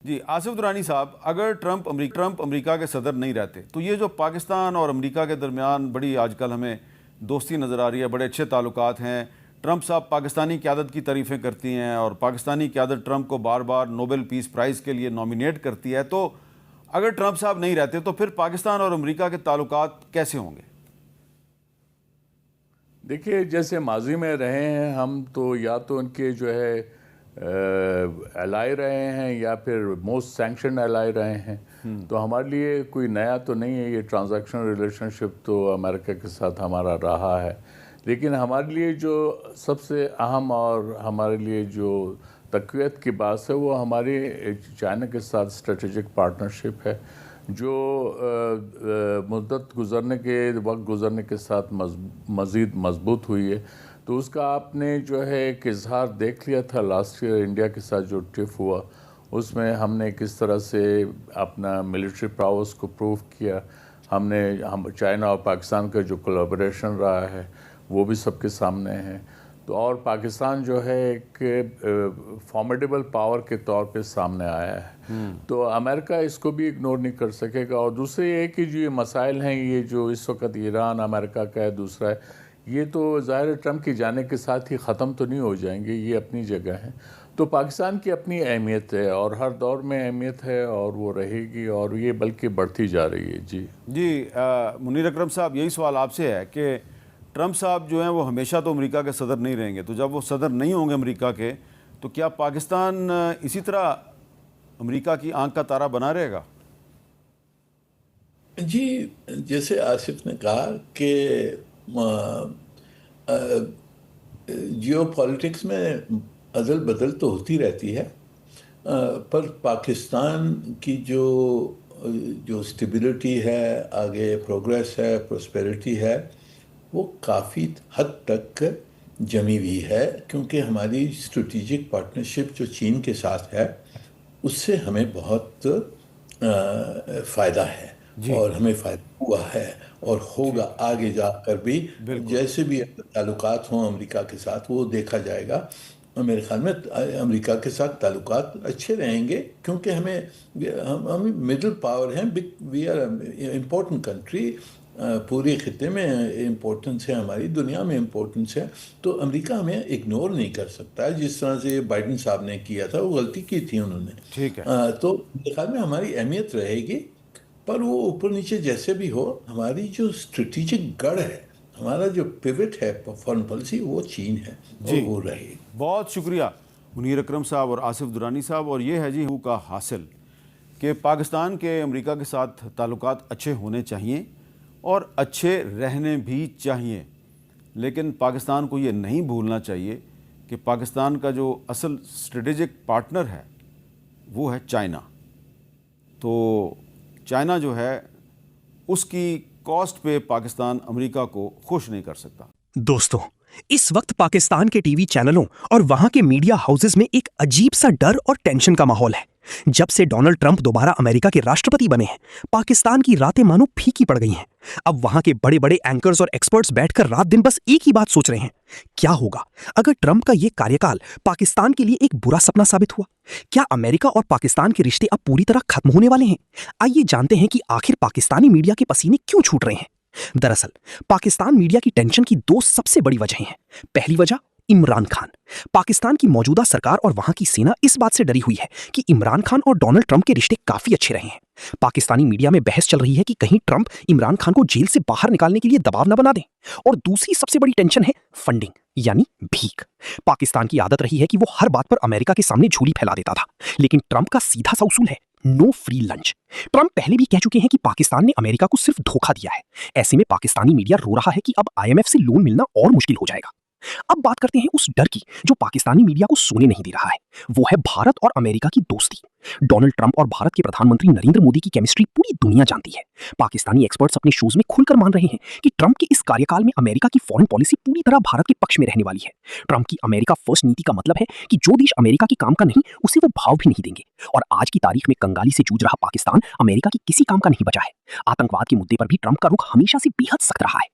جی آصف درانی صاحب، اگر ٹرمپ امریکہ کے صدر نہیں رہتے تو یہ جو پاکستان اور امریکہ کے درمیان بڑی آج کل ہمیں دوستی نظر آ رہی ہے، بڑے اچھے تعلقات ہیں، ٹرمپ صاحب پاکستانی قیادت کی تعریفیں کرتی ہیں اور پاکستانی قیادت ٹرمپ کو بار بار نوبل پیس پرائز کے لیے نامینیٹ کرتی ہے، تو اگر ٹرمپ صاحب نہیں رہتے تو پھر پاکستان اور امریکہ کے تعلقات کیسے ہوں گے؟ دیکھیے، جیسے ماضی میں رہے ہیں ہم، تو یا تو ان کے جو ہے الائی رہے ہیں یا پھر موسٹ سینکشن الائی رہے ہیں، تو ہمارے لیے کوئی نیا تو نہیں ہے۔ یہ ٹرانزیکشن ریلیشن شپ تو امریکہ کے ساتھ ہمارا رہا ہے، لیکن ہمارے لیے جو سب سے اہم اور ہمارے لیے جو تقویت کی بات ہے وہ ہماری چائنا کے ساتھ اسٹریٹجک پارٹنرشپ ہے، جو وقت گزرنے کے ساتھ مزید مضبوط ہوئی ہے۔ تو اس کا آپ نے جو ہے ایک اظہار دیکھ لیا تھا لاسٹ ایئر انڈیا کے ساتھ جو ٹرپ ہوا، اس میں ہم نے کس طرح سے اپنا ملٹری پراوس کو پروف کیا۔ ہم چائنا اور پاکستان کا جو کولیبریشن رہا ہے وہ بھی سب کے سامنے ہے، تو اور پاکستان جو ہے ایک فارمیڈیبل پاور کے طور پہ سامنے آیا ہے، تو امریکہ اس کو بھی اگنور نہیں کر سکے گا۔ اور دوسرے یہ کہ جو یہ مسائل ہیں، یہ جو اس وقت ایران امریکہ کا ہے، دوسرا ہے، یہ تو ظاہر ٹرمپ کی جانے کے ساتھ ہی ختم تو نہیں ہو جائیں گے، یہ اپنی جگہ ہیں۔ تو پاکستان کی اپنی اہمیت ہے اور ہر دور میں اہمیت ہے اور وہ رہے گی، اور یہ بلکہ بڑھتی جا رہی ہے۔ جی منیر اکرم صاحب، یہی سوال آپ سے ہے کہ ٹرمپ صاحب جو ہیں وہ ہمیشہ تو امریکہ کے صدر نہیں رہیں گے، تو جب وہ صدر نہیں ہوں گے امریکہ کے، تو کیا پاکستان اسی طرح امریکہ کی آنکھ کا تارا بنا رہے گا؟ جی، جیسے آصف نے کہا کہ جیو پالیٹکس میں ازل بدل تو ہوتی رہتی ہے، پر پاکستان کی جو اسٹیبلٹی ہے، آگے پروگریس ہے، پروسپیرٹی ہے، وہ کافی حد تک جمی ہوئی ہے، کیونکہ ہماری اسٹریٹجک پارٹنرشپ جو چین کے ساتھ ہے اس سے ہمیں بہت فائدہ ہے، اور ہمیں فائدہ ہوا ہے اور ہوگا آگے جا کر بھی۔ جیسے بھی تعلقات ہوں امریکہ کے ساتھ، وہ دیکھا جائے گا۔ میرے خیال میں امریکہ کے ساتھ تعلقات اچھے رہیں گے، کیونکہ ہم مڈل پاور ہیں، وی آر امپورٹنٹ کنٹری، پورے خطے میں امپورٹنس ہے، ہماری دنیا میں امپورٹنس ہے، تو امریکہ ہمیں اگنور نہیں کر سکتا ہے، جس طرح سے بائیڈن صاحب نے کیا تھا، وہ غلطی کی تھی انہوں نے۔ تو میرے خیال میں ہماری اہمیت رہے گی، پر وہ اوپر نیچے جیسے بھی ہو، ہماری جو اسٹریٹجک گڑھ ہے، ہمارا جو پیوٹ ہے فارن پالیسی، وہ چین ہے، اور وہ رہے گی۔ بہت شکریہ منیر اکرم صاحب اور آصف درانی صاحب۔ اور یہ ہے جی حقوق کا حاصل کہ پاکستان کے امریکہ کے ساتھ تعلقات اچھے ہونے چاہیے اور اچھے رہنے بھی چاہیے، لیکن پاکستان کو یہ نہیں بھولنا چاہیے کہ پاکستان کا جو اصل اسٹریٹجک پارٹنر ہے وہ ہے چائنا۔ تو چائنا جو ہے اس کی کاسٹ پہ پاکستان امریکہ کو خوش نہیں کر سکتا۔ دوستو، اس وقت پاکستان کے ٹی وی چینلوں اور وہاں کے میڈیا ہاؤسز میں ایک عجیب سا ڈر اور ٹینشن کا ماحول ہے۔ جب سے ڈونلڈ ٹرمپ دوبارہ امریکہ کے راشٹرپتی بنے ہیں، پاکستان کی راتیں مانو پھیکی پڑ گئی ہیں۔ اب وہاں کے بڑے بڑے اینکرز اور ایکسپرٹس بیٹھ کر رات دن بس ایک ہی بات سوچ رہے ہیں: کیا ہوگا اگر ٹرمپ کا یہ کاریہ پاکستان کے لیے ایک برا سپنا ثابت ہوا؟ کیا امریکہ اور پاکستان کے رشتے اب پوری طرح ختم ہونے والے ہیں؟ آئیے جانتے ہیں کہ آخر پاکستانی میڈیا کے پسینے کیوں چھوٹ رہے ہیں۔ دراصل پاکستان میڈیا کی ٹینشن کی دو سب سے بڑی وجہیں ہیں۔ پہلی وجہ عمران خان۔ پاکستان کی موجودہ سرکار اور وہاں کی سینا اس بات سے ڈری ہوئی ہے کہ عمران خان اور ڈونلڈ ٹرمپ کے رشتے کافی اچھے رہے ہیں۔ پاکستانی میڈیا میں بحث چل رہی ہے کہ کہیں ٹرمپ عمران خان کو جیل سے باہر نکالنے کے لیے دباؤ نہ بنا دیں۔ اور دوسری سب سے بڑی ٹینشن ہے فنڈنگ، یعنی بھیک۔ پاکستان کی عادت رہی ہے کہ وہ ہر بات پر امریکہ کے سامنے جھولی پھیلا دیتا تھا، لیکن ٹرمپ کا سیدھا سا اصول ہے: نو فری لنچ۔ ٹرمپ پہلے بھی کہہ چکے ہیں کہ پاکستان نے امریکہ کو صرف دھوکہ دیا ہے۔ ایسے میں پاکستانی میڈیا رو رہا ہے کہ اب IMF سے لون ملنا اور مشکل ہو جائے گا۔ اب بات کرتے ہیں اس ڈر کی جو پاکستانی میڈیا کو سونے نہیں دے رہا ہے، وہ ہے بھارت اور امریکہ کی دوستی۔ ڈونلڈ ٹرمپ اور بھارت کے پردھان منتری نریندر مودی کی کیمسٹری پوری دنیا جانتی ہے۔ پاکستانی ایکسپرٹس اپنے شوز میں کھل کر مان رہے ہیں کہ ٹرمپ کے اس کاریہ میں امریکہ کی فارن پالیسی پوری طرح بھارت کے پکش میں رہنے والی ہے۔ ٹرمپ کی امریکہ فرسٹ نیتی کا مطلب ہے کہ جو دیش امریکہ کے کام کا نہیں، اسے وہ بھاؤ بھی نہیں دیں گے۔ اور آج کی تاریخ میں کنگالی سے جوجھ رہا پاکستان امریکہ کی کسی کام کا نہیں بچا ہے۔ آتنکواد کے مدے پر بھی ٹرمپ کا رخ ہمیشہ سے بے حد سخت رہا ہے۔